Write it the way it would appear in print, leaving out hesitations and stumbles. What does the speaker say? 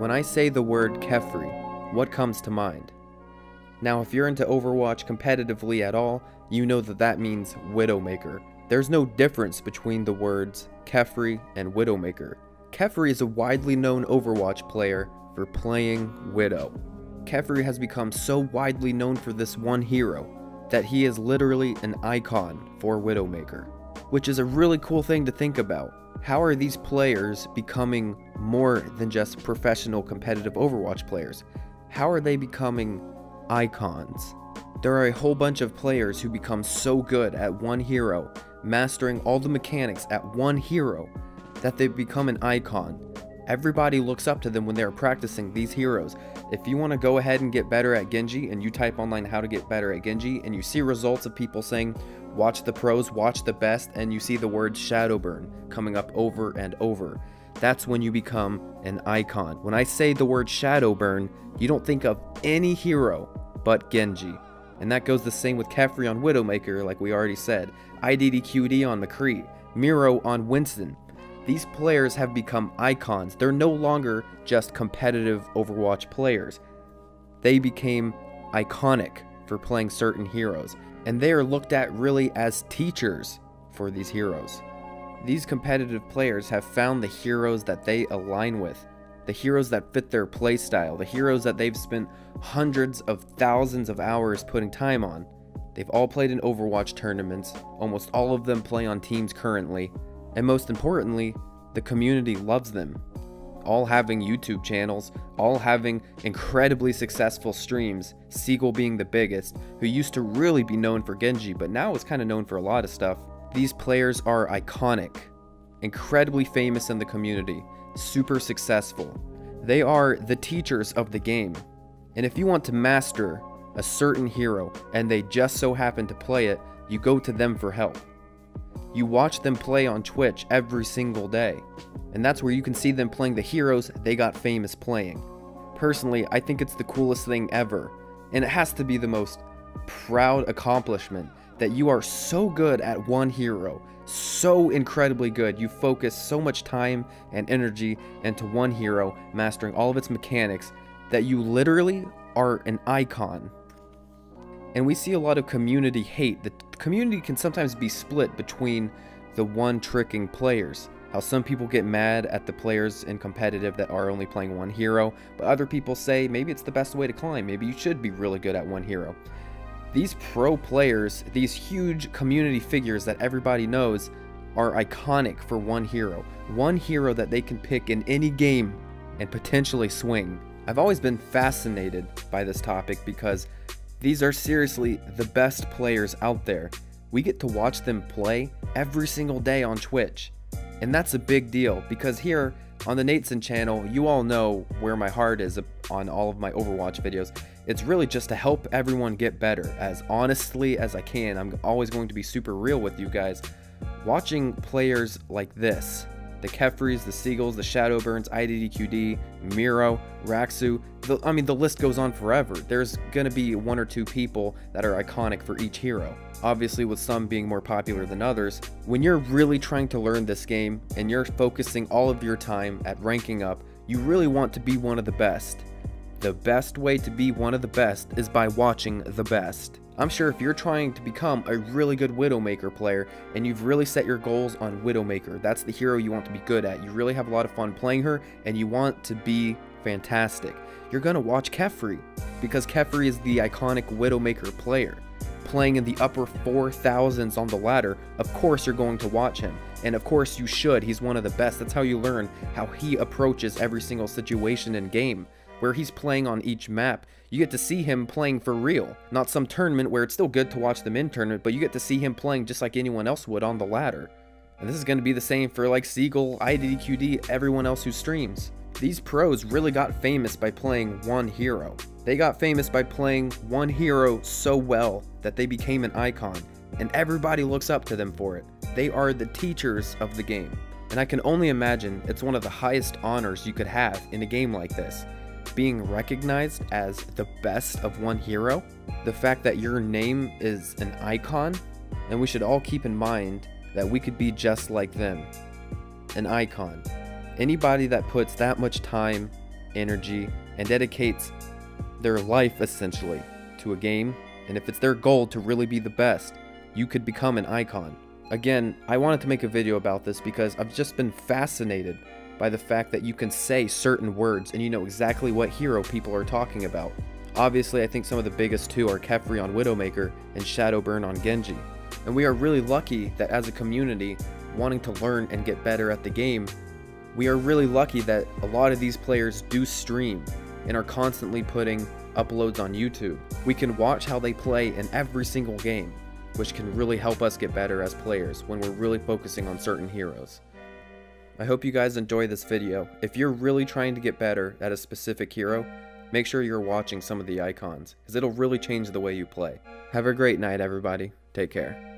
When I say the word Kephrii, what comes to mind? Now, if you're into Overwatch competitively at all, you know that that means widowmaker. There's no difference between the words Kephrii and widowmaker. Kephrii is a widely known Overwatch player for playing Widow. Kephrii has become so widely known for this one hero that he is literally an icon for widowmaker, which is a really cool thing to think about. How are these players becoming more than just professional competitive Overwatch players? How are they becoming icons? There are a whole bunch of players who become so good at one hero, mastering all the mechanics at one hero, that they become an icon. Everybody looks up to them when they're practicing these heroes. If you want to go ahead and get better at Genji, and you type online how to get better at Genji, and you see results of people saying, watch the pros, watch the best, and you see the word Shadowburn coming up over and over, that's when you become an icon. When I say the word Shadowburn, you don't think of any hero but Genji. And that goes the same with Kephrii on Widowmaker, like we already said, IDDQD on McCree, Miro on Winston. These players have become icons. They're no longer just competitive Overwatch players. They became iconic for playing certain heroes, and they are looked at really as teachers for these heroes. These competitive players have found the heroes that they align with, the heroes that fit their playstyle, the heroes that they've spent hundreds of thousands of hours putting time on. They've all played in Overwatch tournaments, almost all of them play on teams currently, and most importantly, the community loves them. All having YouTube channels, all having incredibly successful streams, Seagull being the biggest, who used to really be known for Genji, but now is kind of known for a lot of stuff. These players are iconic, incredibly famous in the community, super successful. They are the teachers of the game. And if you want to master a certain hero and they just so happen to play it, you go to them for help. You watch them play on Twitch every single day, and that's where you can see them playing the heroes they got famous playing. Personally, I think it's the coolest thing ever, and it has to be the most proud accomplishment that you are so good at one hero, so incredibly good, you focus so much time and energy into one hero, mastering all of its mechanics, that you literally are an icon. And we see a lot of community hate. The community can sometimes be split between the one-tricking players. How some people get mad at the players in competitive that are only playing one hero, but other people say maybe it's the best way to climb. Maybe you should be really good at one hero. These pro players, these huge community figures that everybody knows, are iconic for one hero. One hero that they can pick in any game and potentially swing. I've always been fascinated by this topic because these are seriously the best players out there. We get to watch them play every single day on Twitch. And that's a big deal because here on the Nateson channel, you all know where my heart is on all of my Overwatch videos. It's really just to help everyone get better as honestly as I can. I'm always going to be super real with you guys. Watching players like this, the Kephrees, the Seagulls, the Shadowburns, IDDQD, Miro, Raxu, the list goes on forever. There's gonna be one or two people that are iconic for each hero. Obviously with some being more popular than others. When you're really trying to learn this game and you're focusing all of your time at ranking up, you really want to be one of the best. The best way to be one of the best is by watching the best. I'm sure if you're trying to become a really good Widowmaker player and you've really set your goals on Widowmaker, that's the hero you want to be good at, you really have a lot of fun playing her and you want to be fantastic, you're gonna watch Kephrii because Kephrii is the iconic Widowmaker player. Playing in the upper 4,000s on the ladder, of course you're going to watch him. And of course you should, he's one of the best. That's how you learn how he approaches every single situation in game. Where he's playing on each map, you get to see him playing for real. Not some tournament where it's still good to watch them in tournament, but you get to see him playing just like anyone else would on the ladder. And this is going to be the same for like Seagull, IDDQD, everyone else who streams. These pros really got famous by playing one hero. They got famous by playing one hero so well that they became an icon, and everybody looks up to them for it. They are the teachers of the game. And I can only imagine it's one of the highest honors you could have in a game like this. Being recognized as the best of one hero, the fact that your name is an icon, and we should all keep in mind that we could be just like them, an icon. Anybody that puts that much time energy, and dedicates their life essentially to a game, and if it's their goal to really be the best, you could become an icon. Again, I wanted to make a video about this because I've just been fascinated by the fact that you can say certain words and you know exactly what hero people are talking about. Obviously, I think some of the biggest two are Kephrii on Widowmaker and Shadowburn on Genji. And we are really lucky that as a community, wanting to learn and get better at the game, we are really lucky that a lot of these players do stream and are constantly putting uploads on YouTube. We can watch how they play in every single game, which can really help us get better as players when we're really focusing on certain heroes. I hope you guys enjoy this video. If you're really trying to get better at a specific hero, make sure you're watching some of the icons, because it'll really change the way you play. Have a great night, everybody. Take care.